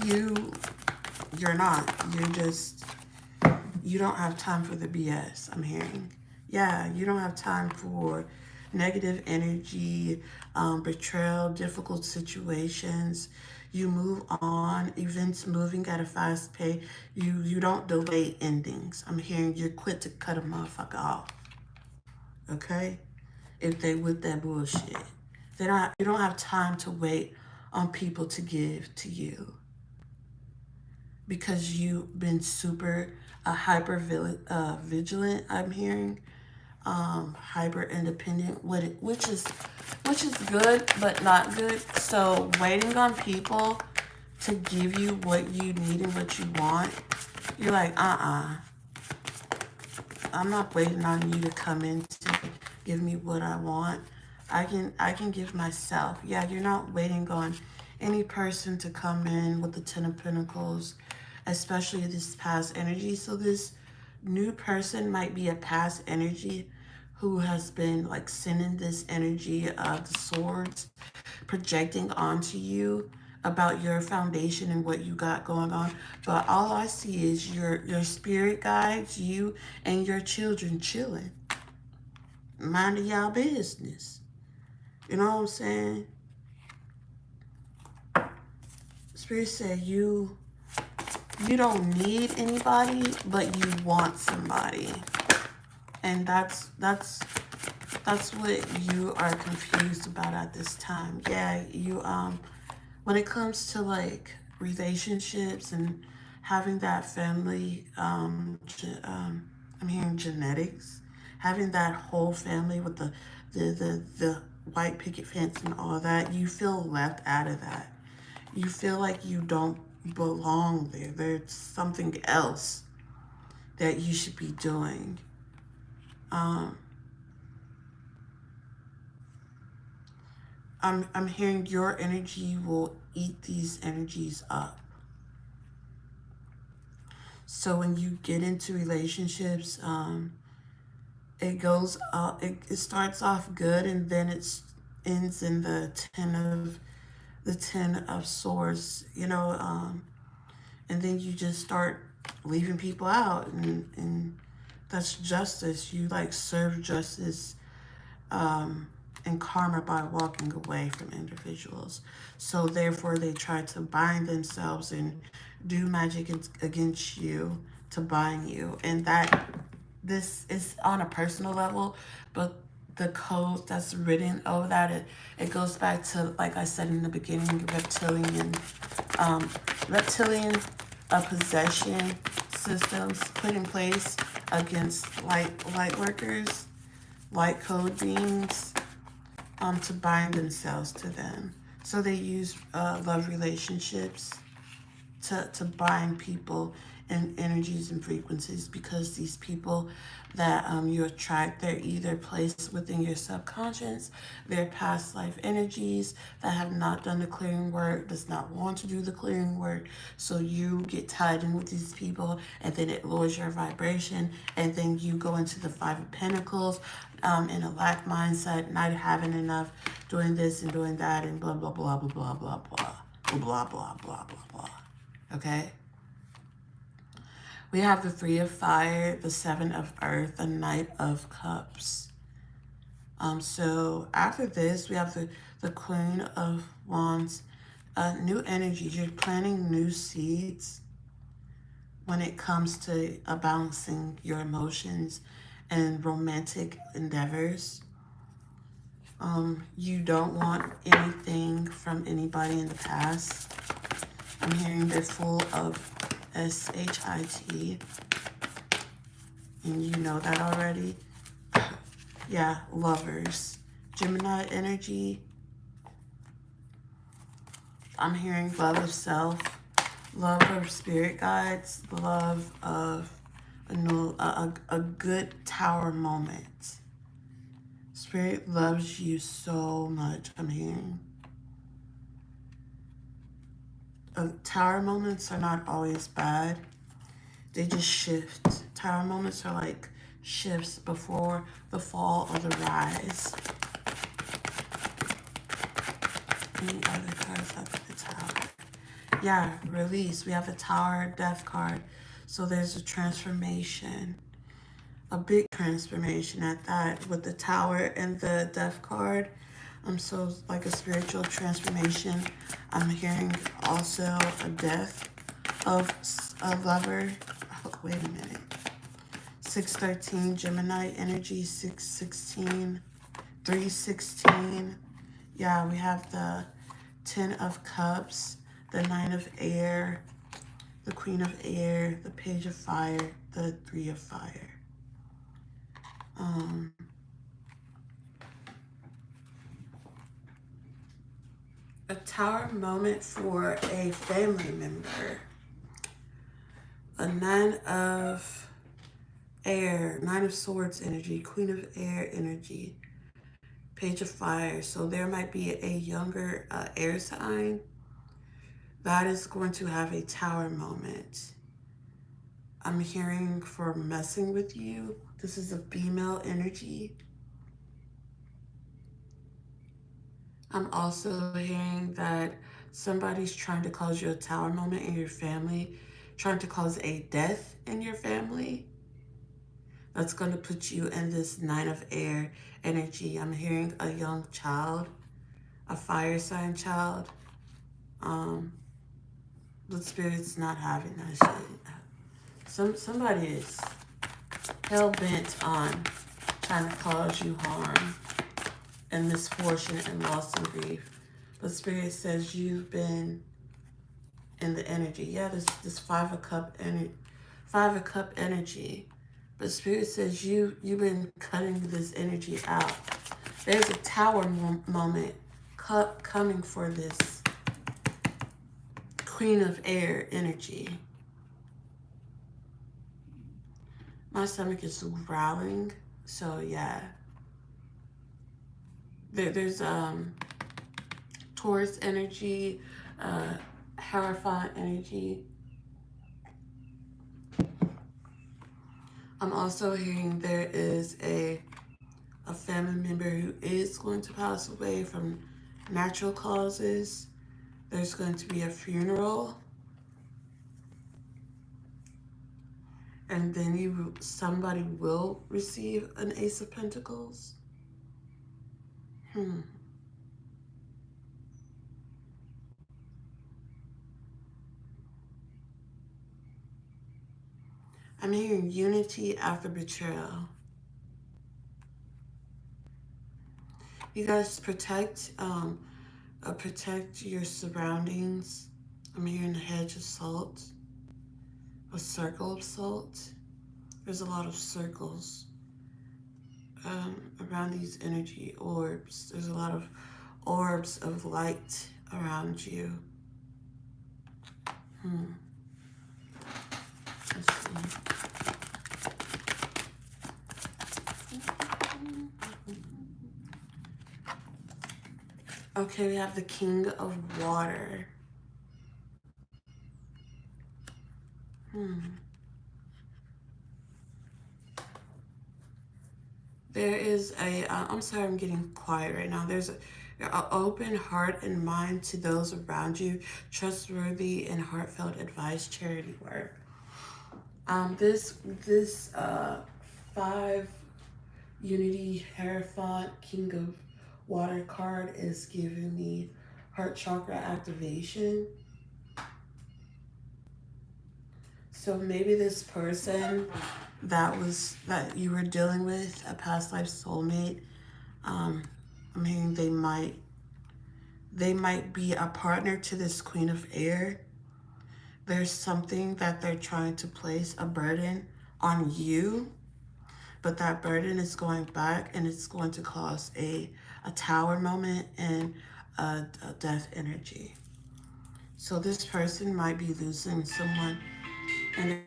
you're not. You don't have time for the BS, I'm hearing. Yeah, you don't have time for negative energy, betrayal, difficult situations. You move on, events moving at a fast pace. You don't delay endings. I'm hearing you're quick to cut a motherfucker off. Okay? If they with that bullshit. You don't have time to wait on people to give to you. because you've been super hyper vigilant, I'm hearing. Hyper independent, which is good but not good. So waiting on people to give you what you need and what you want, you're like, I'm not waiting on you to come in to give me what I want. I can give myself. Yeah, you're not waiting on any person to come in with the Ten of Pentacles, especially this past energy. So this new person might be a past energy who has been like sending this energy of the swords, projecting onto you about your foundation and what you got going on. But all I see is your spirit guides, you and your children chilling, minding y'all business. You know what I'm saying? Spirit said you don't need anybody, but you want somebody. And that's what you are confused about at this time. Yeah, you when it comes to like relationships and having that family, I'm hearing genetics, having that whole family with the white picket fence and all that, you feel left out of that. You feel like you don't belong there. There's something else that you should be doing. Um, I'm hearing your energy will eat these energies up. So when you get into relationships, it goes it starts off good, and then it ends in the ten of swords, and then you just start leaving people out, and that's justice. You like serve justice and karma by walking away from individuals. So therefore they try to bind themselves and do magic against you to bind you. And that this is on a personal level, but the code that's written over that, it goes back to, like I said in the beginning, um, reptilian possession systems put in place against light workers, light code beings, to bind themselves to them. So they use love relationships to bind people and energies and frequencies, because these people that you attract, they're either placed within your subconscious, they're past life energies that have not done the clearing work, does not want to do the clearing work. So you get tied in with these people, and then it lowers your vibration, and then you go into the Five of Pentacles in a lack mindset, not having enough, doing this and doing that, and blah blah blah blah blah blah blah blah blah blah blah blah blah. Okay? We have the Three of Fire, the Seven of Earth, the Knight of Cups. So after this, we have the Queen of Wands. New energies. You're planting new seeds when it comes to balancing your emotions and romantic endeavors. You don't want anything from anybody in the past. I'm hearing they're full of SHIT, and you know that already. Yeah, lovers. Gemini energy. I'm hearing love of self, love of spirit guides, love of a good tower moment. Spirit loves you so much, I'm hearing. Tower moments are not always bad. They just shift. Tower moments are like shifts before the fall or the rise. Any other cards after the Tower? Yeah, release. We have the Tower, Death card. So there's a transformation. A big transformation at that, with the Tower and the Death card. So like a spiritual transformation. I'm hearing also a death of a lover. Oh, wait a minute. 613 Gemini energy, 616, 316. Yeah, we have the Ten of Cups, the Nine of Air, the Queen of Air, the Page of Fire, the Three of Fire. A Tower moment for a family member. A Nine of Air, Nine of Swords energy, Queen of Air energy, Page of Fire. So there might be a younger air sign that is going to have a tower moment. I'm hearing for messing with you. This is a female energy. I'm also hearing that somebody's trying to cause you a tower moment in your family, trying to cause a death in your family. That's going to put you in this Nine of Air energy. I'm hearing a young child, a fire sign child. The spirit's not having that shit. Somebody is hell-bent on trying to cause you harm and misfortune and loss and grief. But spirit says you've been in the energy. Yeah, this Five of Cup energy. But spirit says you've been cutting this energy out. There's a tower moment coming for this Queen of Air energy. My stomach is growling, so yeah. There's Taurus energy, Hierophant energy. I'm also hearing there is a family member who is going to pass away from natural causes. There's going to be a funeral. And then somebody will receive an Ace of Pentacles. I'm hearing unity after betrayal. You guys protect your surroundings. I'm hearing a hedge of salt, a circle of salt. There's a lot of circles around these energy orbs. There's a lot of orbs of light around you. Let's see. Okay, we have the King of Water. There is I'm sorry I'm getting quiet right now. There's an open heart and mind to those around you, trustworthy and heartfelt advice, charity work. This 5 Unity Hierophant King of Water card is giving me heart chakra activation. So maybe this person that you were dealing with, a past life soulmate, I'm hearing they might be a partner to this Queen of Air. There's something that they're trying to place a burden on you, but that burden is going back and it's going to cause a tower moment and a death energy. So this person might be losing someone and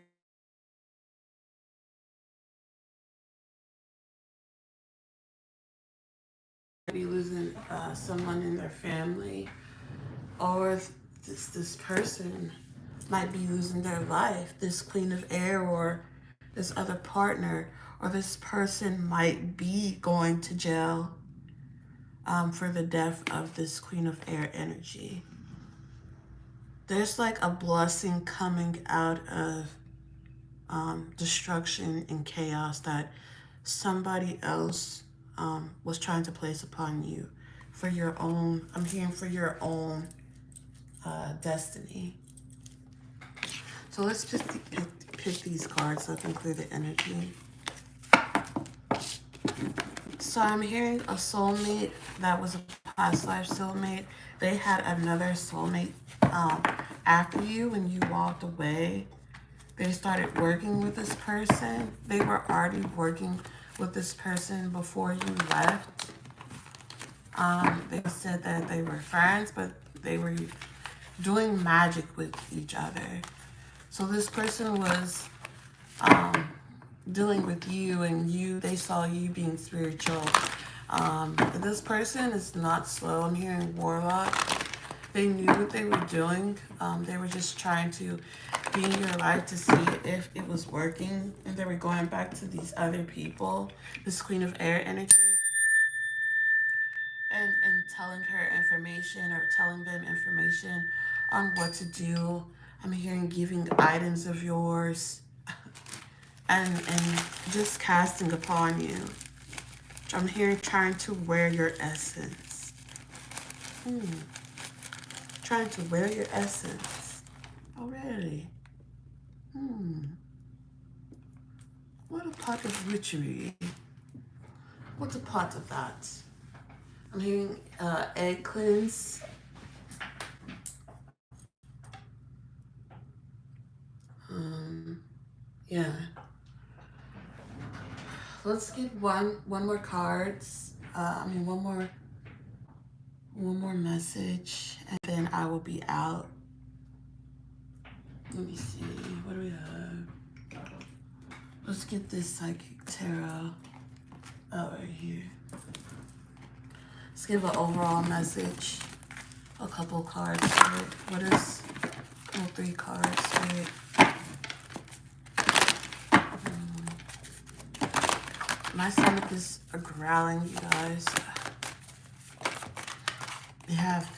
be losing someone in their family, or this person might be losing their life, this Queen of Air or this other partner, or this person might be going to jail for the death of this Queen of Air energy. There's like a blessing coming out of destruction and chaos that somebody else was trying to place upon you for your own, I'm hearing for your own destiny. So let's just pick these cards so I can clear the energy. So I'm hearing a soulmate that was a past life soulmate. They had another soulmate after you, when you walked away, they started working with this person. They were already working with this person before you left. They said that they were friends, but they were doing magic with each other. So this person was dealing with you, and they saw you being spiritual. This person is not slow. I'm hearing warlock. They knew what they were doing. They were just trying to be in your life to see if it was working. And they were going back to these other people, this Queen of Air energy, and telling her information or telling them information on what to do. I'm hearing giving items of yours and just casting upon you. I'm hearing trying to wear your essence. Trying to wear your essence. Already. What a pot of witchery. What's a pot of that? I'm hearing egg cleanse. Yeah. Let's get one more cards. One more message, and then I will be out. Let me see. What do we have? Let's get this psychic tarot out right here. Let's give an overall message. A couple cards to it. What is? Oh, 3 cards to it. My stomach is growling, you guys. You have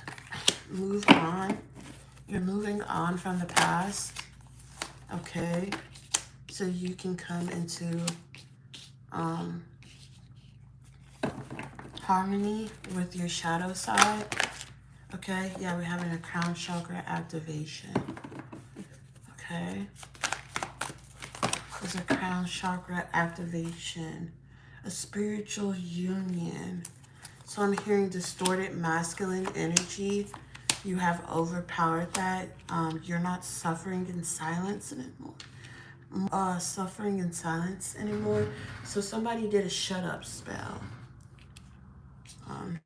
moved on. You're moving on from the past. Okay. So you can come into harmony with your shadow side. Okay. Yeah, we're having a crown chakra activation. Okay. There's a crown chakra activation. A spiritual union. So I'm hearing distorted masculine energy. You have overpowered that. You're not suffering in silence anymore. So somebody did a shut up spell.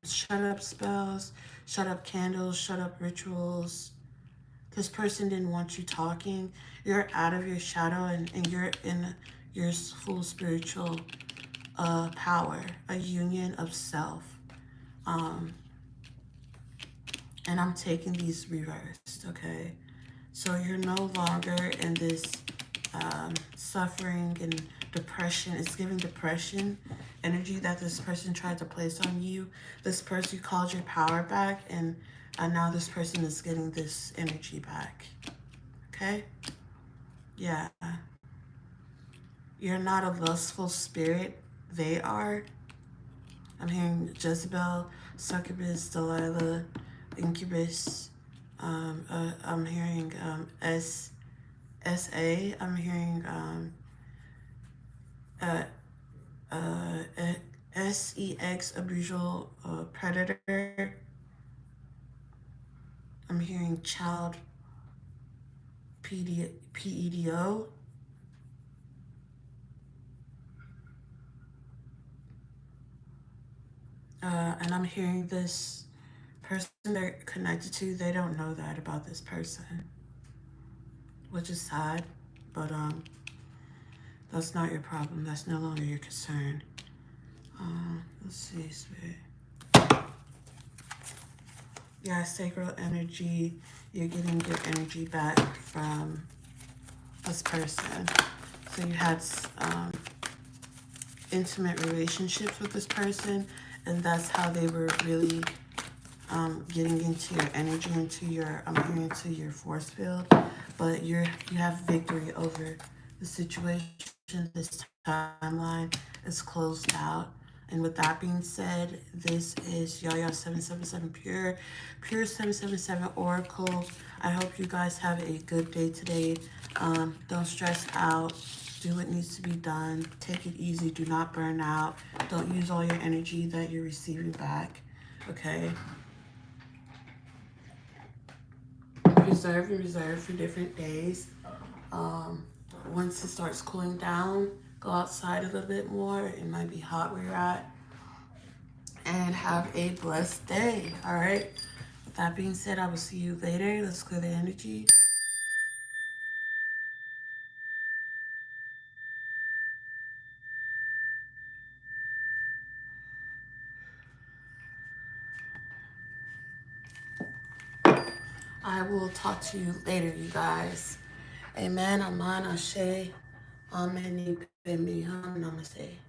Shut up spells, shut up candles, shut up rituals. This person didn't want you talking. You're out of your shadow and you're in your full spiritual power, a union of self. And I'm taking these reversed, okay? So you're no longer in this suffering and depression. It's giving depression energy that this person tried to place on you. This person, you called your power back, and now this person is getting this energy back, okay? Yeah. You're not a lustful spirit. They are. I'm hearing Jezebel, Succubus, Delilah, Incubus. I'm hearing SA. I'm hearing SEX, Abusual Predator. I'm hearing Child PEDO. And I'm hearing this person they're connected to, they don't know that about this person, which is sad, but that's not your problem. That's no longer your concern. Let's see, Spirit. Yeah, sacral energy. You're getting your energy back from this person. So you had intimate relationships with this person, and that's how they were really getting into your energy, into your into your force field. But you have victory over the situation. This timeline is closed out. And with that being said, this is Yaya 777 Pure 777 Oracle. I hope you guys have a good day today. Don't stress out. Do what needs to be done. Take it easy. Do not burn out. Don't use all your energy that you're receiving back. Okay? reserve and reserve for different days. Once it starts cooling down, go outside a little bit more. It might be hot where you're at. And have a blessed day. All right. With that being said, I will see you later. Let's clear the energy. I will talk to you later, you guys. Amen. Aman. Ashe. Amen. Namaste.